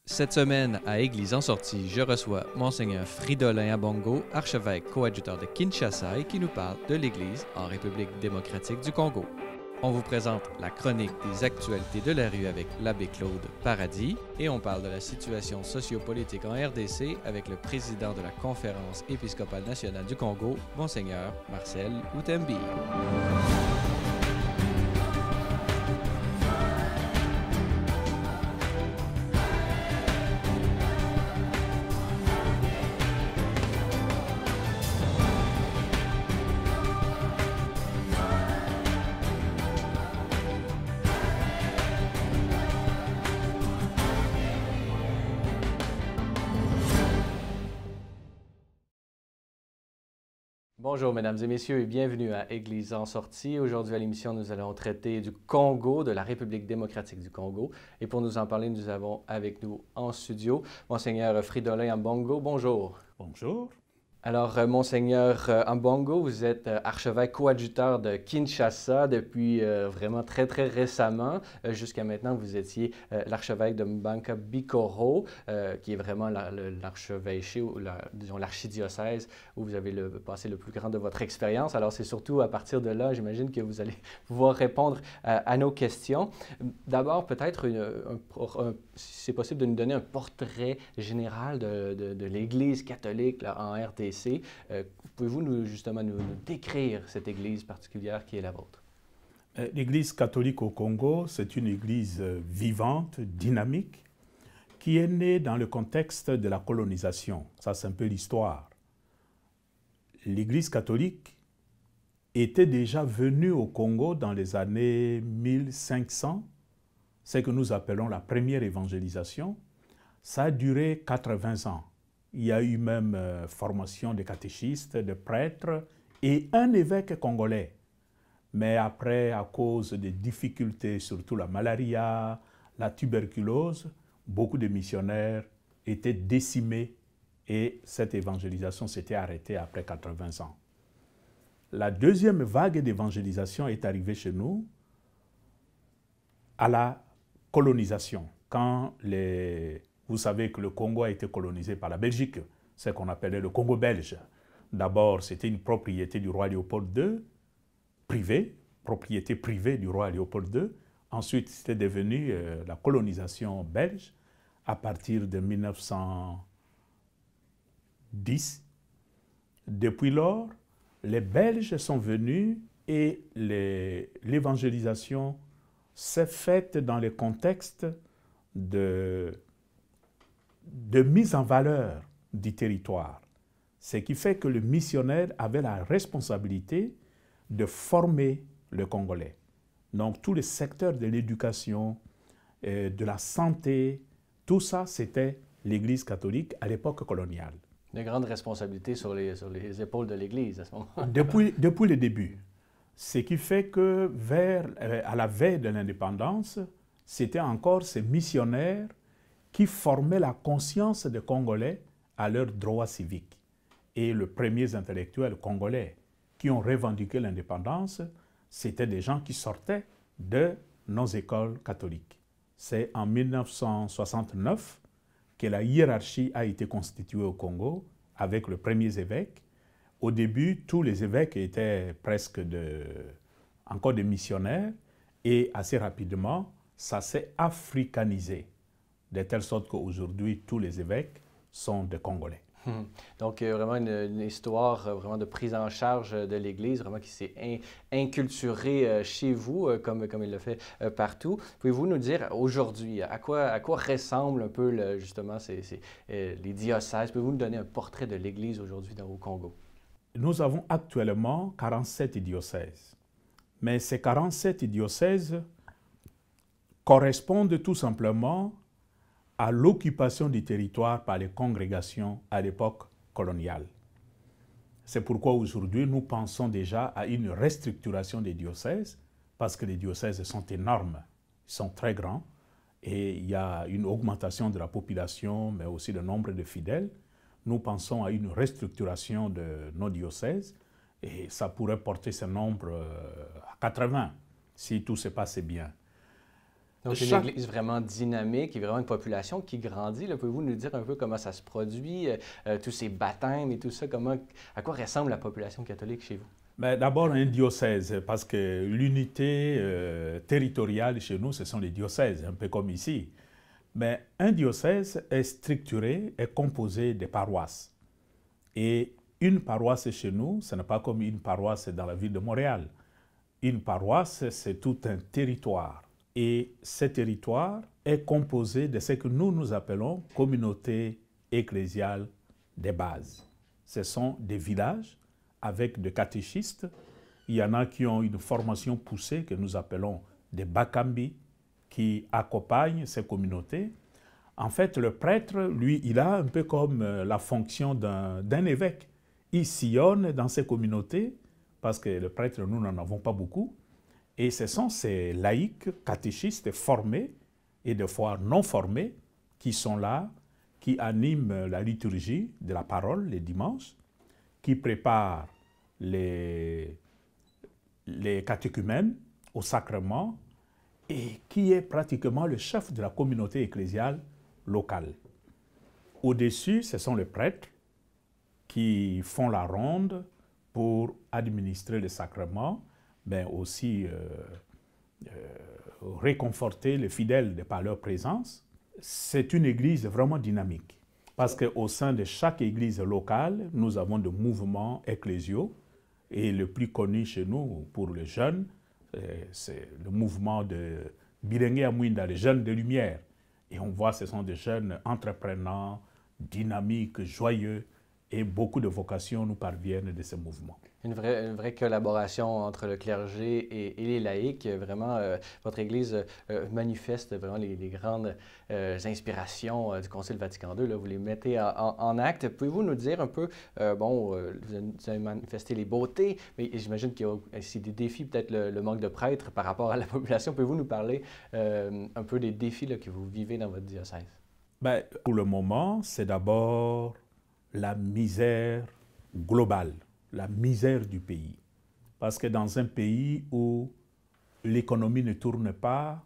Cette semaine, à Église en sortie, je reçois Monseigneur Fridolin Ambongo, archevêque coadjuteur de Kinshasa et qui nous parle de l'Église en République démocratique du Congo. On vous présente la chronique des actualités de la rue avec l'abbé Claude Paradis et on parle de la situation sociopolitique en RDC avec le président de la Conférence épiscopale nationale du Congo, Monseigneur Marcel Outembi. Bonjour, mesdames et messieurs, et bienvenue à Église en sortie. Aujourd'hui, à l'émission, nous allons traiter du Congo, de la République démocratique du Congo. Et pour nous en parler, nous avons avec nous en studio Monseigneur Fridolin Ambongo. Bonjour. Bonjour. Alors, Monseigneur Ambongo, vous êtes archevêque coadjuteur de Kinshasa depuis vraiment très récemment. Jusqu'à maintenant, vous étiez l'archevêque de Mbanka Bikoro, qui est vraiment l'archevêché, ou disons l'archidiocèse, où vous avez passé le plus grand de votre expérience. Alors, c'est surtout à partir de là, j'imagine, que vous allez pouvoir répondre à nos questions. D'abord, peut-être, si c'est possible, de nous donner un portrait général de l'Église catholique là, en RDC. Pouvez-vous nous décrire cette Église particulière qui est la vôtre? L'Église catholique au Congo, c'est une Église vivante, dynamique, qui est née dans le contexte de la colonisation. Ça, c'est un peu l'histoire. L'Église catholique était déjà venue au Congo dans les années 1500, ce que nous appelons la première évangélisation. Ça a duré 80 ans. Il y a eu même formation de catéchistes, de prêtres et un évêque congolais. Mais après, à cause des difficultés, surtout la malaria, la tuberculose, beaucoup de missionnaires étaient décimés et cette évangélisation s'était arrêtée après 80 ans. La deuxième vague d'évangélisation est arrivée chez nous à la colonisation, quand vous savez que le Congo a été colonisé par la Belgique, ce qu'on appelait le Congo belge. D'abord, c'était une propriété du roi Léopold II, propriété privée du roi Léopold II. Ensuite, c'était devenu la colonisation belge à partir de 1910. Depuis lors, les Belges sont venus et l'évangélisation s'est faite dans le contexte de mise en valeur du territoire. Ce qui fait que le missionnaire avait la responsabilité de former le Congolais. Donc tous les secteurs de l'éducation, de la santé, tout ça c'était l'Église catholique à l'époque coloniale. De grandes responsabilités sur les épaules de l'Église à ce moment-là. Depuis le début. Ce qui fait que à la veille de l'indépendance, c'était encore ces missionnaires qui formaient la conscience des Congolais à leurs droits civiques. Et les premiers intellectuels congolais qui ont revendiqué l'indépendance, c'était des gens qui sortaient de nos écoles catholiques. C'est en 1969 que la hiérarchie a été constituée au Congo avec les premiers évêques. Au début, tous les évêques étaient presque encore des missionnaires et assez rapidement, ça s'est africanisé, de telle sorte qu'aujourd'hui, tous les évêques sont des Congolais. Donc, vraiment une histoire vraiment de prise en charge de l'Église, vraiment qui s'est inculturée chez vous, comme il le fait partout. Pouvez-vous nous dire aujourd'hui, à quoi ressemblent un peu justement les diocèses? Pouvez-vous nous donner un portrait de l'Église aujourd'hui au Congo? Nous avons actuellement 47 diocèses. Mais ces 47 diocèses correspondent tout simplement à l'occupation du territoire par les congrégations à l'époque coloniale. C'est pourquoi aujourd'hui nous pensons déjà à une restructuration des diocèses, parce que les diocèses sont énormes, ils sont très grands, et il y a une augmentation de la population, mais aussi du nombre de fidèles. Nous pensons à une restructuration de nos diocèses, et ça pourrait porter ce nombre à 80, si tout se passe bien. Donc, une église vraiment dynamique et vraiment une population qui grandit. Pouvez-vous nous dire un peu comment ça se produit, tous ces baptêmes et tout ça, à quoi ressemble la population catholique chez vous? D'abord, un diocèse, parce que l'unité territoriale chez nous, ce sont les diocèses, un peu comme ici. Mais un diocèse est structuré, est composé de paroisses. Et une paroisse chez nous, ce n'est pas comme une paroisse dans la ville de Montréal. Une paroisse, c'est tout un territoire. Et ce territoire est composé de ce que nous appelons communauté ecclésiale de base. Ce sont des villages avec des catéchistes. Il y en a qui ont une formation poussée que nous appelons des bakambi, qui accompagnent ces communautés. En fait, le prêtre, lui, il a un peu comme la fonction d'un évêque. Il sillonne dans ces communautés, parce que le prêtre, nous n'en avons pas beaucoup. Et ce sont ces laïcs catéchistes formés et des fois non formés qui sont là, qui animent la liturgie de la parole les dimanches, qui préparent les catéchumènes au sacrement et qui est pratiquement le chef de la communauté ecclésiale locale. Au-dessus, ce sont les prêtres qui font la ronde pour administrer le sacrement, mais aussi réconforter les fidèles de par leur présence. C'est une église vraiment dynamique, parce qu'au sein de chaque église locale, nous avons des mouvements ecclésiaux, et le plus connu chez nous pour les jeunes, c'est le mouvement de Birengue Amouinda, les jeunes de lumière. Et on voit que ce sont des jeunes entreprenants, dynamiques, joyeux, et beaucoup de vocations nous parviennent de ce mouvement. Une vraie collaboration entre le clergé et les laïcs. Vraiment, votre Église manifeste vraiment les grandes inspirations du Concile Vatican II. Là, vous les mettez en acte. Pouvez-vous nous dire un peu, vous avez manifesté les beautés, mais j'imagine qu'il y a aussi des défis, peut-être le manque de prêtres par rapport à la population. Pouvez-vous nous parler un peu des défis là, que vous vivez dans votre diocèse? Pour le moment, c'est d'abord la misère globale, la misère du pays. Parce que dans un pays où l'économie ne tourne pas,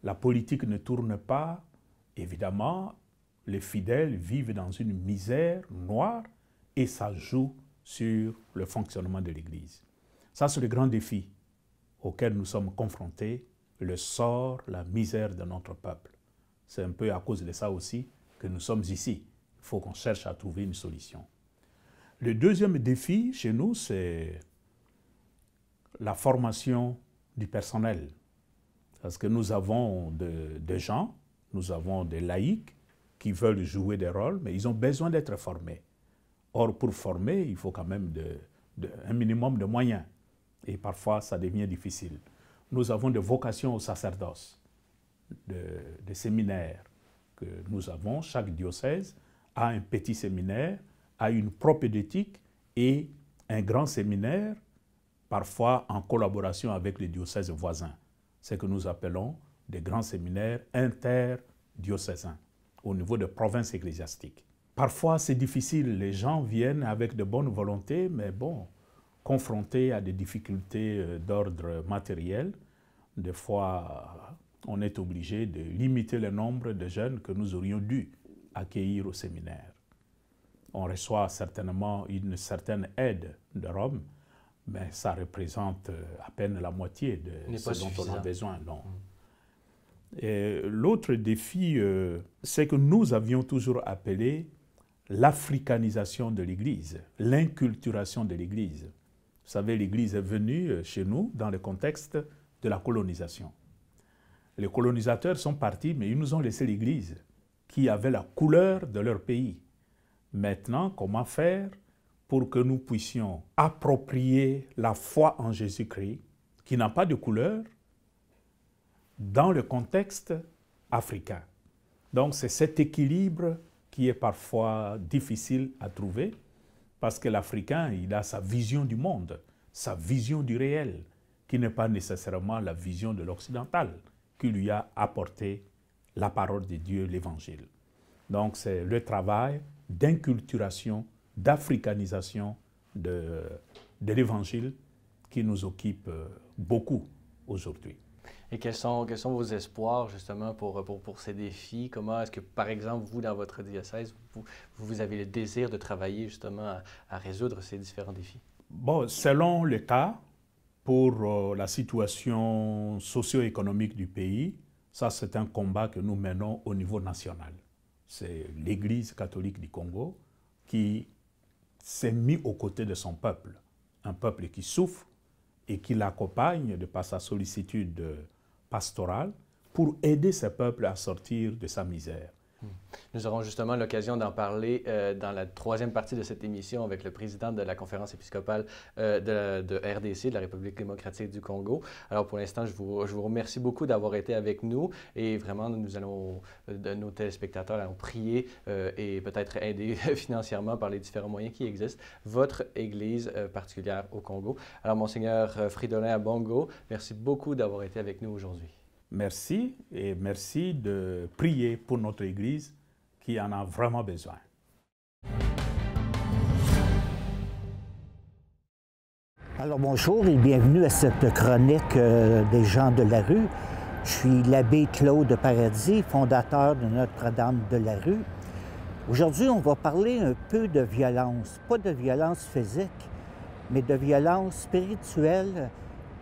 la politique ne tourne pas, évidemment, les fidèles vivent dans une misère noire et ça joue sur le fonctionnement de l'Église. Ça, c'est le grand défi auquel nous sommes confrontés, le sort, la misère de notre peuple. C'est un peu à cause de ça aussi que nous sommes ici. Il faut qu'on cherche à trouver une solution. Le deuxième défi chez nous, c'est la formation du personnel. Parce que nous avons des gens, nous avons des laïcs qui veulent jouer des rôles, mais ils ont besoin d'être formés. Or, pour former, il faut quand même un minimum de moyens. Et parfois, ça devient difficile. Nous avons des vocations au sacerdoce, des séminaires que nous avons. Chaque diocèse a un petit séminaire, a une propédeutique et un grand séminaire, parfois en collaboration avec les diocèses voisins. C'est ce que nous appelons des grands séminaires interdiocésains au niveau de provinces ecclésiastiques. Parfois, c'est difficile. Les gens viennent avec de bonnes volontés, mais bon, confrontés à des difficultés d'ordre matériel, des fois, on est obligé de limiter le nombre de jeunes que nous aurions dû accueillir au séminaire. On reçoit certainement une certaine aide de Rome, mais ça représente à peine la moitié de ce dont on a besoin. L'autre défi, c'est que nous avions toujours appelé l'africanisation de l'Église, l'inculturation de l'Église. Vous savez, l'Église est venue chez nous dans le contexte de la colonisation. Les colonisateurs sont partis, mais ils nous ont laissé l'Église, qui avait la couleur de leur pays. Maintenant, comment faire pour que nous puissions approprier la foi en Jésus-Christ, qui n'a pas de couleur, dans le contexte africain? Donc, c'est cet équilibre qui est parfois difficile à trouver, parce que l'Africain, il a sa vision du monde, sa vision du réel, qui n'est pas nécessairement la vision de l'occidental, qui lui a apporté la parole de Dieu, l'Évangile. Donc, c'est le travail d'inculturation, d'africanisation de l'Évangile qui nous occupe beaucoup aujourd'hui. Et quels sont vos espoirs justement pour ces défis? Comment est-ce que, par exemple, vous, dans votre diocèse, vous avez le désir de travailler justement à résoudre ces différents défis? Bon, selon le cas, pour la situation socio-économique du pays, ça c'est un combat que nous menons au niveau national. C'est l'Église catholique du Congo qui s'est mise aux côtés de son peuple, un peuple qui souffre et qui l'accompagne de par sa sollicitude pastorale pour aider ce peuple à sortir de sa misère. Nous aurons justement l'occasion d'en parler dans la troisième partie de cette émission avec le président de la conférence épiscopale de RDC, de la République démocratique du Congo. Alors pour l'instant, je vous remercie beaucoup d'avoir été avec nous et vraiment, nous allons, nos téléspectateurs allons prier et peut-être aider financièrement par les différents moyens qui existent, votre Église particulière au Congo. Alors Monseigneur Fridolin Ambongo, merci beaucoup d'avoir été avec nous aujourd'hui. Merci et merci de prier pour notre Église qui en a vraiment besoin. Alors bonjour et bienvenue à cette chronique des gens de la rue. Je suis l'abbé Claude Paradis, fondateur de Notre-Dame de la rue. Aujourd'hui, on va parler un peu de violence, pas de violence physique, mais de violence spirituelle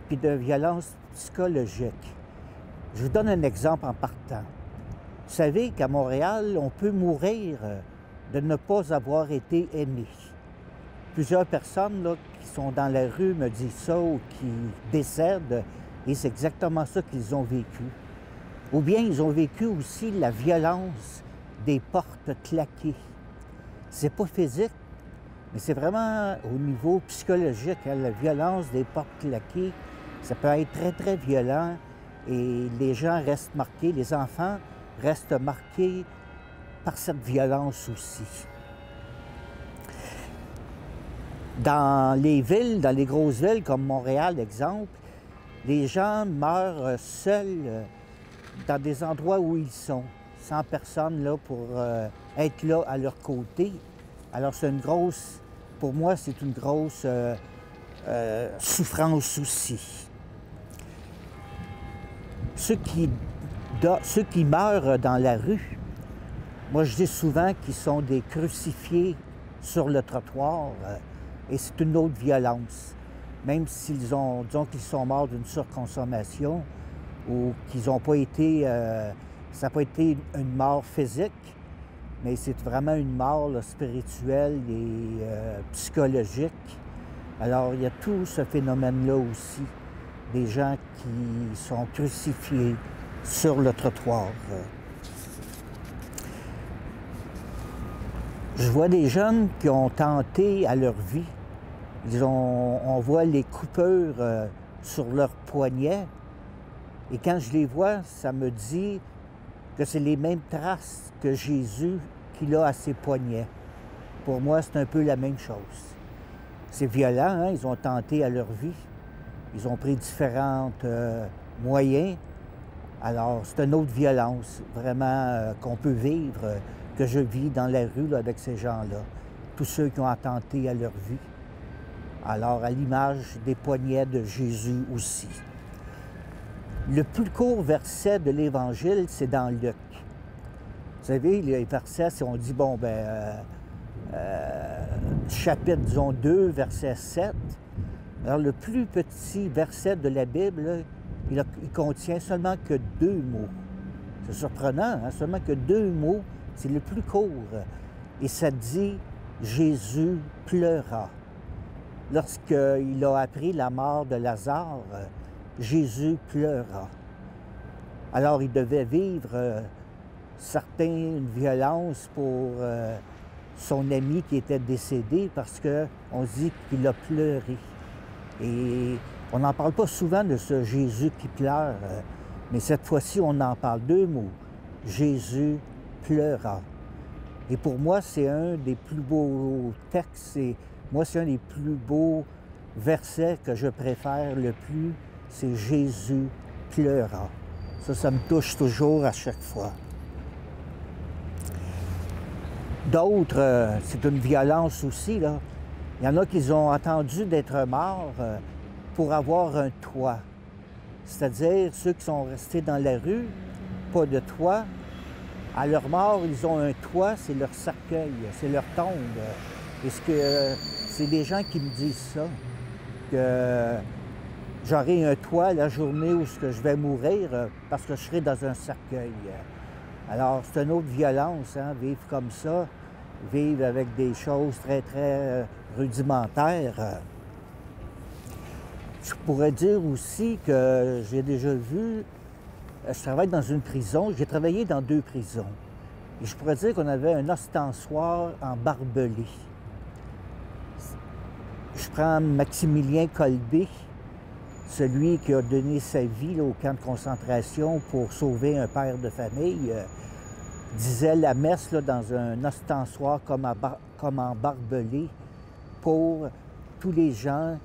puis de violence psychologique. Je vous donne un exemple en partant. Vous savez qu'à Montréal, on peut mourir de ne pas avoir été aimé. Plusieurs personnes là, qui sont dans la rue me disent ça ou qui décèdent, et c'est exactement ça qu'ils ont vécu. Ou bien ils ont vécu aussi la violence des portes claquées. C'est pas physique, mais c'est vraiment au niveau psychologique. Hein, la violence des portes claquées, ça peut être très, très violent. Et les gens restent marqués, les enfants restent marqués par cette violence aussi. Dans les villes, dans les grosses villes comme Montréal, exemple, les gens meurent seuls dans des endroits où ils sont, sans personne là pour être là à leur côté. Alors c'est une grosse, pour moi, c'est une grosse souffrance aussi. Ceux qui meurent dans la rue, moi je dis souvent qu'ils sont des crucifiés sur le trottoir et c'est une autre violence. Même s'ils ont, disons qu'ils sont morts d'une surconsommation ou qu'ils n'ont pas été, ça n'a pas été une mort physique, mais c'est vraiment une mort là, spirituelle et psychologique. Alors il y a tout ce phénomène-là aussi. Des gens qui sont crucifiés sur le trottoir. Je vois des jeunes qui ont tenté à leur vie. On voit les coupures sur leurs poignets. Et quand je les vois, ça me dit que c'est les mêmes traces que Jésus qu'il a à ses poignets. Pour moi, c'est un peu la même chose. C'est violent, hein? Ils ont tenté à leur vie. Ils ont pris différents moyens. Alors, c'est une autre violence, vraiment, qu'on peut vivre, que je vis dans la rue là, avec ces gens-là. Tous ceux qui ont attenté à leur vie. Alors, à l'image des poignets de Jésus aussi. Le plus court verset de l'Évangile, c'est dans Luc. Vous savez, les versets, si on dit, bon, chapitre, disons, 2, verset 7, alors, le plus petit verset de la Bible, il contient seulement que 2 mots. C'est surprenant, hein? Seulement que 2 mots, c'est le plus court. Et ça dit « Jésus pleura ». Lorsqu'il a appris la mort de Lazare, Jésus pleura. Alors, il devait vivre une violence pour son ami qui était décédé parce qu'on dit qu'il a pleuré. Et on n'en parle pas souvent de ce Jésus qui pleure, mais cette fois-ci, on en parle 2 mots. Jésus pleura. Et pour moi, c'est un des plus beaux textes. Moi, c'est un des plus beaux versets que je préfère le plus. C'est Jésus pleura. Ça me touche toujours à chaque fois. D'autres, c'est une violence aussi, là. Il y en a qui ont attendu d'être morts pour avoir un toit. c'est-à-dire ceux qui sont restés dans la rue, pas de toit. À leur mort, ils ont un toit, c'est leur cercueil, c'est leur tombe. Parce que c'est des gens qui me disent ça, que j'aurai un toit la journée où je vais mourir parce que je serai dans un cercueil. Alors, c'est une autre violence, hein, vivre comme ça, vivre avec des choses très, très rudimentaires. Je pourrais dire aussi que j'ai déjà vu, je travaille dans une prison, j'ai travaillé dans 2 prisons. Et je pourrais dire qu'on avait un ostensoir en barbelé. Je prends Maximilien Kolbe, celui qui a donné sa vie là, au camp de concentration pour sauver un père de famille, disait la messe là, dans un ostensoir comme en barbelé pour tous les gens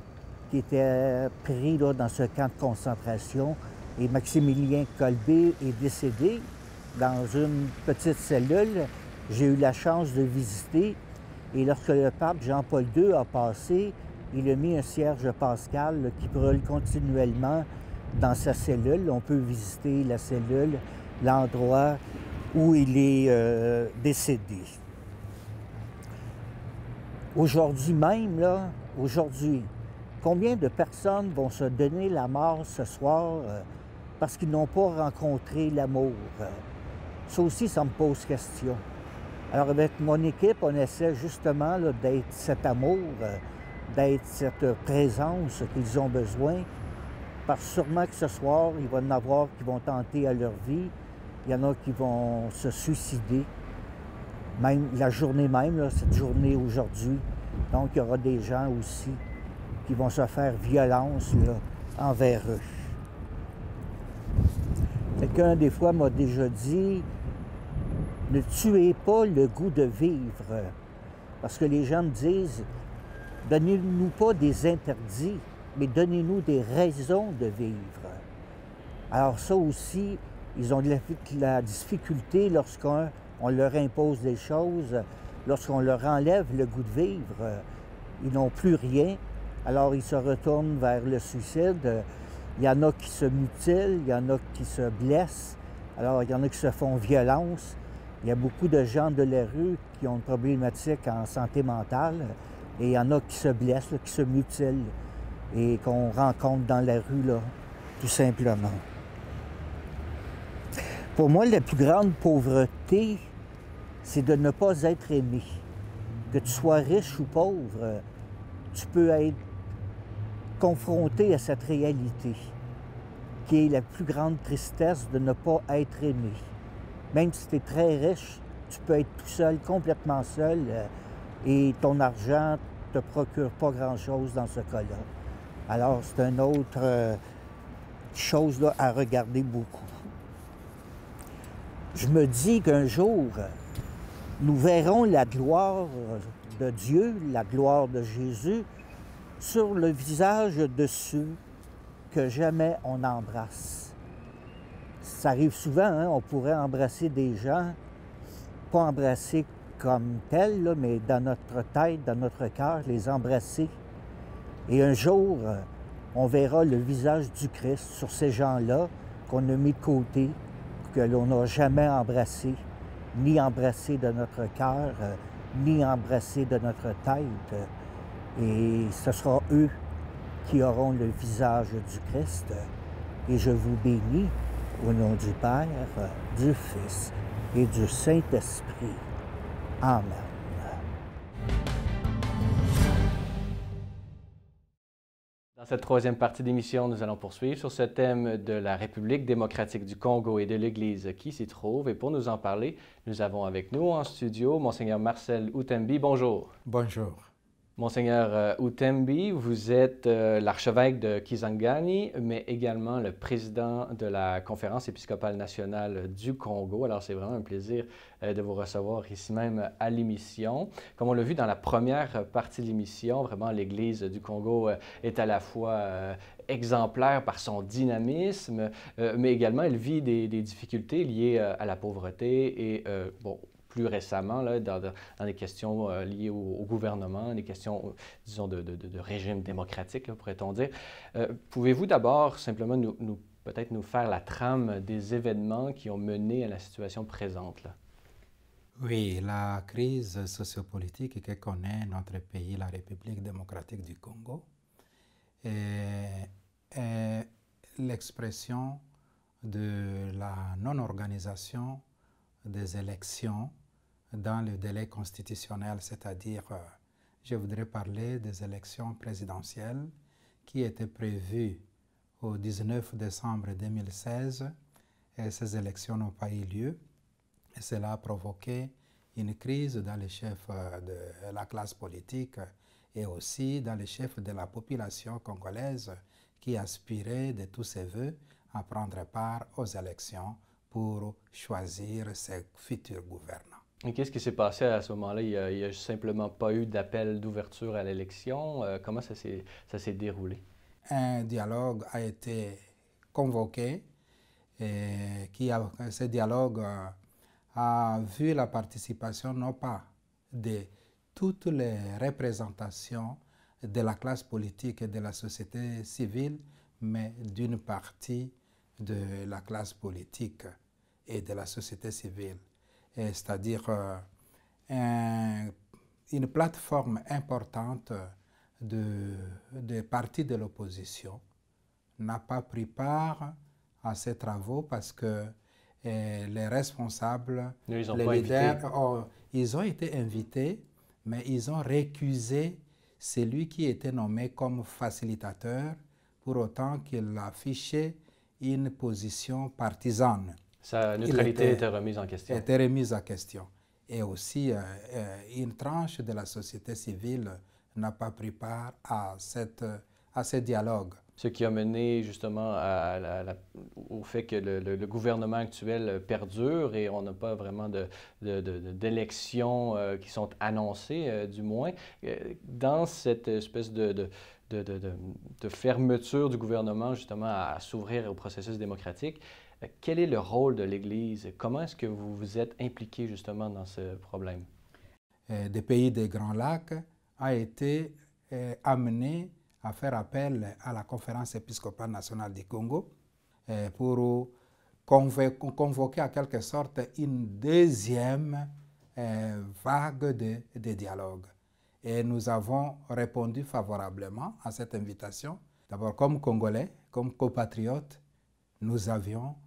qui étaient pris là, dans ce camp de concentration. Et Maximilien Kolbe est décédé dans une petite cellule. J'ai eu la chance de visiter. Et lorsque le pape Jean-Paul II a passé, il a mis un cierge pascal là, qui brûle continuellement dans sa cellule. On peut visiter la cellule, l'endroit où il est décédé. Aujourd'hui même, là, combien de personnes vont se donner la mort ce soir parce qu'ils n'ont pas rencontré l'amour? Ça aussi, ça me pose question. Alors, avec mon équipe, on essaie justement d'être cet amour, d'être cette présence qu'ils ont besoin, parce que sûrement que ce soir, il va y en avoir qui vont tenter à leur vie, il y en a qui vont se suicider, même la journée même, là, cette journée aujourd'hui. Donc, il y aura des gens aussi qui vont se faire violence là, envers eux. Quelqu'un, des fois, m'a déjà dit « Ne tuez pas le goût de vivre ». Parce que les gens me disent « Donnez-nous pas des interdits, mais donnez-nous des raisons de vivre ». Alors ça aussi, ils ont de la difficulté lorsqu'on leur impose des choses, lorsqu'on leur enlève le goût de vivre. Ils n'ont plus rien. Alors, ils se retournent vers le suicide. Il y en a qui se mutilent, il y en a qui se blessent. Alors, il y en a qui se font violence. Il y a beaucoup de gens de la rue qui ont une problématique en santé mentale. Et il y en a qui se blessent, là, qui se mutilent et qu'on rencontre dans la rue, là, tout simplement. Pour moi, la plus grande pauvreté, c'est de ne pas être aimé. Que tu sois riche ou pauvre, tu peux être confronté à cette réalité, qui est la plus grande tristesse de ne pas être aimé. Même si tu es très riche, tu peux être tout seul, complètement seul, et ton argent ne te procure pas grand-chose dans ce cas-là. Alors, c'est une autre chose là, à regarder beaucoup. Je me dis qu'un jour, nous verrons la gloire de Dieu, la gloire de Jésus, sur le visage de ceux que jamais on embrasse. Ça arrive souvent, hein? On pourrait embrasser des gens, pas embrasser comme tels, là, mais dans notre tête, dans notre cœur, les embrasser. Et un jour, on verra le visage du Christ sur ces gens-là qu'on a mis de côté, que l'on n'a jamais embrassé, ni embrassé de notre cœur, ni embrassé de notre tête. Et ce sera eux qui auront le visage du Christ. Et je vous bénis au nom du Père, du Fils et du Saint-Esprit. Amen. Dans cette troisième partie d'émission, nous allons poursuivre sur ce thème de la République démocratique du Congo et de l'Église qui s'y trouve. Et pour nous en parler, nous avons avec nous en studio Monseigneur Marcel Outembi. Bonjour. Bonjour. Monseigneur Outembi, vous êtes l'archevêque de Kisangani, mais également le président de la Conférence épiscopale nationale du Congo. Alors, c'est vraiment un plaisir de vous recevoir ici même à l'émission. Comme on l'a vu dans la première partie de l'émission, vraiment, l'Église du Congo est à la fois exemplaire par son dynamisme, mais également, elle vit des difficultés liées à la pauvreté et, plus récemment, là, dans des questions liées au gouvernement, des questions, disons, de régime démocratique, pourrait-on dire. Pouvez-vous d'abord simplement nous peut-être nous faire la trame des événements qui ont mené à la situation présente, là? Oui, la crise sociopolitique que connaît notre pays, la République démocratique du Congo, est l'expression de la non-organisation des élections dans le délai constitutionnel, c'est-à-dire, je voudrais parler des élections présidentielles qui étaient prévues au 19 décembre 2016 et ces élections n'ont pas eu lieu. Et cela a provoqué une crise dans les chefs de la classe politique et aussi dans les chefs de la population congolaise qui aspiraient de tous ses voeux à prendre part aux élections pour choisir ses futurs gouvernants. Et qu'est-ce qui s'est passé à ce moment-là? Il n'y a simplement pas eu d'appel d'ouverture à l'élection. Comment ça s'est déroulé? Un dialogue a été convoqué et ce dialogue a vu la participation non pas de toutes les représentations de la classe politique et de la société civile, mais d'une partie de la classe politique et de la société civile. C'est-à-dire une plateforme importante de partis de l'opposition n'a pas pris part à ces travaux parce que les responsables, les leaders, ils ont été invités, mais ils ont récusé celui qui était nommé comme facilitateur pour autant qu'il affichait une position partisane. Sa neutralité était remise en question. Était remise en question. Et aussi, une tranche de la société civile n'a pas pris part à ce dialogue. Ce qui a mené justement au fait que le gouvernement actuel perdure et on n'a pas vraiment d'élections qui sont annoncées, du moins. Dans cette espèce de fermeture du gouvernement justement à s'ouvrir au processus démocratique, quel est le rôle de l'Église? Comment est-ce que vous vous êtes impliqué justement dans ce problème? Des pays des Grands Lacs a été amené à faire appel à la Conférence épiscopale nationale du Congo pour convoquer en quelque sorte une deuxième vague de dialogue. Et nous avons répondu favorablement à cette invitation. D'abord, comme Congolais, comme compatriotes, nous avons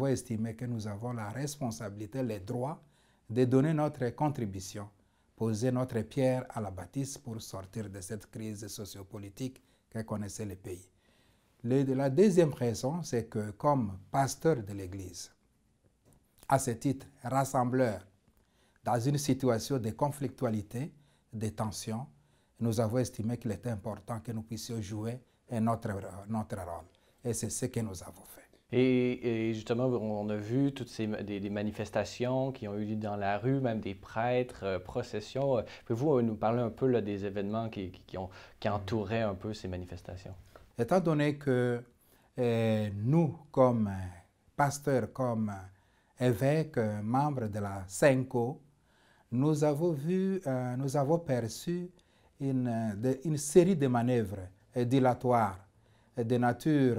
estimé que nous avons la responsabilité, le droit de donner notre contribution, poser notre pierre à la bâtisse pour sortir de cette crise sociopolitique que connaissait le pays. La deuxième raison, c'est que comme pasteur de l'Église, à ce titre, rassembleur, dans une situation de conflictualité, de tension, nous avons estimé qu'il était important que nous puissions jouer notre rôle. Et c'est ce que nous avons fait. Et justement, on a vu toutes des manifestations qui ont eu lieu dans la rue, même des prêtres, processions. Pouvez-vous nous parler un peu là, des événements qui entouraient un peu ces manifestations? Étant donné que nous, comme pasteurs, comme évêques, membres de la CENCO, nous avons perçu une série de manœuvres dilatoires de nature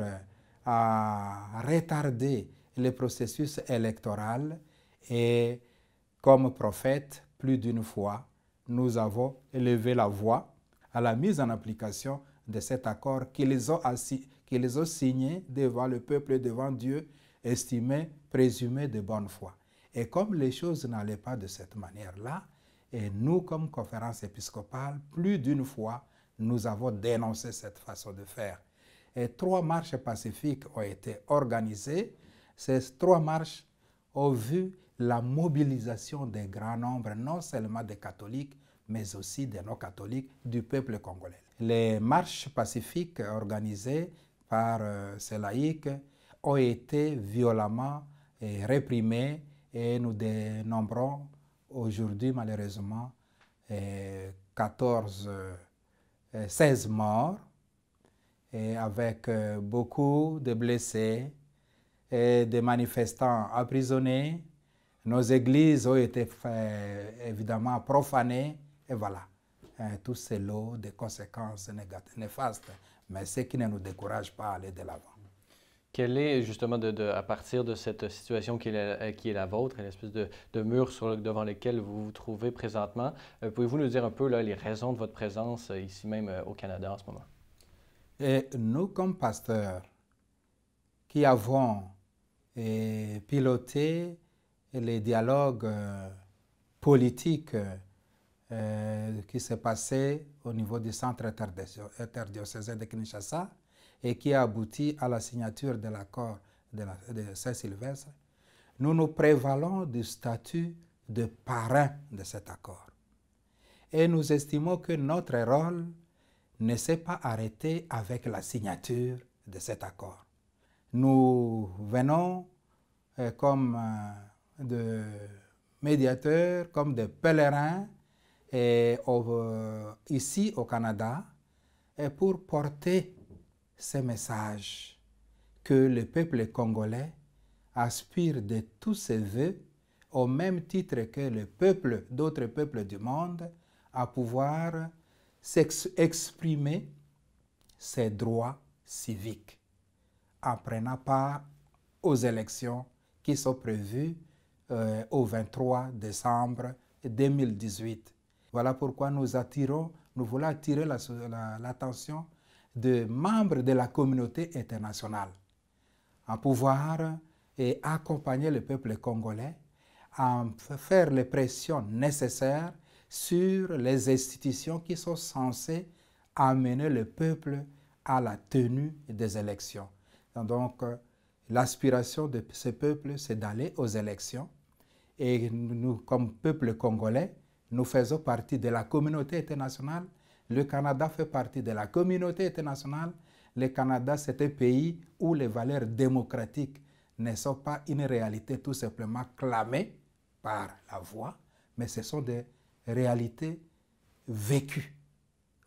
à retarder le processus électoral et comme prophète, plus d'une fois, nous avons élevé la voix à la mise en application de cet accord qu'ils ont signé devant le peuple et devant Dieu, estimé, présumé de bonne foi. Et comme les choses n'allaient pas de cette manière-là, et nous, comme conférence épiscopale, plus d'une fois, nous avons dénoncé cette façon de faire. Et 3 marches pacifiques ont été organisées. Ces 3 marches ont vu la mobilisation d'un grand nombre, non seulement des catholiques, mais aussi des non-catholiques du peuple congolais. Les marches pacifiques organisées par ces laïcs ont été violemment réprimées et nous dénombrons aujourd'hui malheureusement 16 morts et avec beaucoup de blessés et des manifestants emprisonnés. Nos églises ont été évidemment profanées et voilà, tout c'est lot de conséquences néfastes, mais ce qui ne nous décourage pas à aller de l'avant. Quelle est justement, à partir de cette situation qui est la vôtre, l'espèce de mur devant lequel vous vous trouvez présentement, pouvez-vous nous dire un peu là, les raisons de votre présence ici même au Canada en ce moment? Et nous, comme pasteurs, qui avons piloté les dialogues politiques qui s'est passé au niveau du centre interdiocésain de Kinshasa et qui a abouti à la signature de l'accord de Saint-Sylvestre, nous nous prévalons du statut de parrain de cet accord. Et nous estimons que notre rôle ne s'est pas arrêté avec la signature de cet accord. Nous venons comme de médiateurs, comme de pèlerins ici au Canada pour porter ces messages que le peuple congolais aspire de tous ses voeux, au même titre que d'autres peuples du monde, à pouvoir exprimer ses droits civiques en prenant part aux élections qui sont prévues au 23 décembre 2018. Voilà pourquoi nous voulons attirer l'attention de membres de la communauté internationale à pouvoir accompagner le peuple congolais à faire les pressions nécessaires sur les institutions qui sont censées amener le peuple à la tenue des élections. Donc, l'aspiration de ce peuple, c'est d'aller aux élections. Et nous, comme peuple congolais, nous faisons partie de la communauté internationale. Le Canada fait partie de la communauté internationale. Le Canada, c'est un pays où les valeurs démocratiques ne sont pas une réalité tout simplement clamée par la voix, mais ce sont des réalités vécues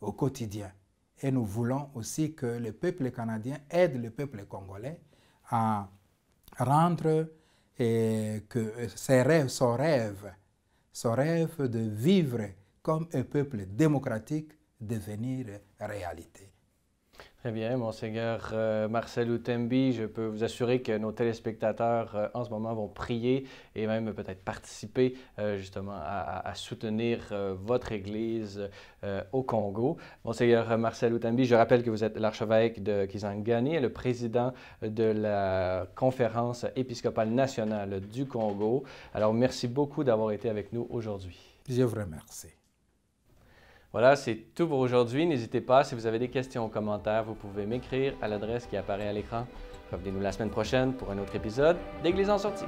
au quotidien. Et nous voulons aussi que le peuple canadien aide le peuple congolais à rendre son rêve de vivre comme un peuple démocratique devenir réalité. Très bien, Monseigneur Marcel Outembi, je peux vous assurer que nos téléspectateurs en ce moment vont prier et même peut-être participer justement à soutenir votre Église au Congo. Monseigneur Marcel Outembi, je rappelle que vous êtes l'archevêque de Kisangani et le président de la Conférence épiscopale nationale du Congo. Alors, merci beaucoup d'avoir été avec nous aujourd'hui. Je vous remercie. Voilà, c'est tout pour aujourd'hui. N'hésitez pas, si vous avez des questions ou commentaires, vous pouvez m'écrire à l'adresse qui apparaît à l'écran. Revenez-nous la semaine prochaine pour un autre épisode d'Église en sortie.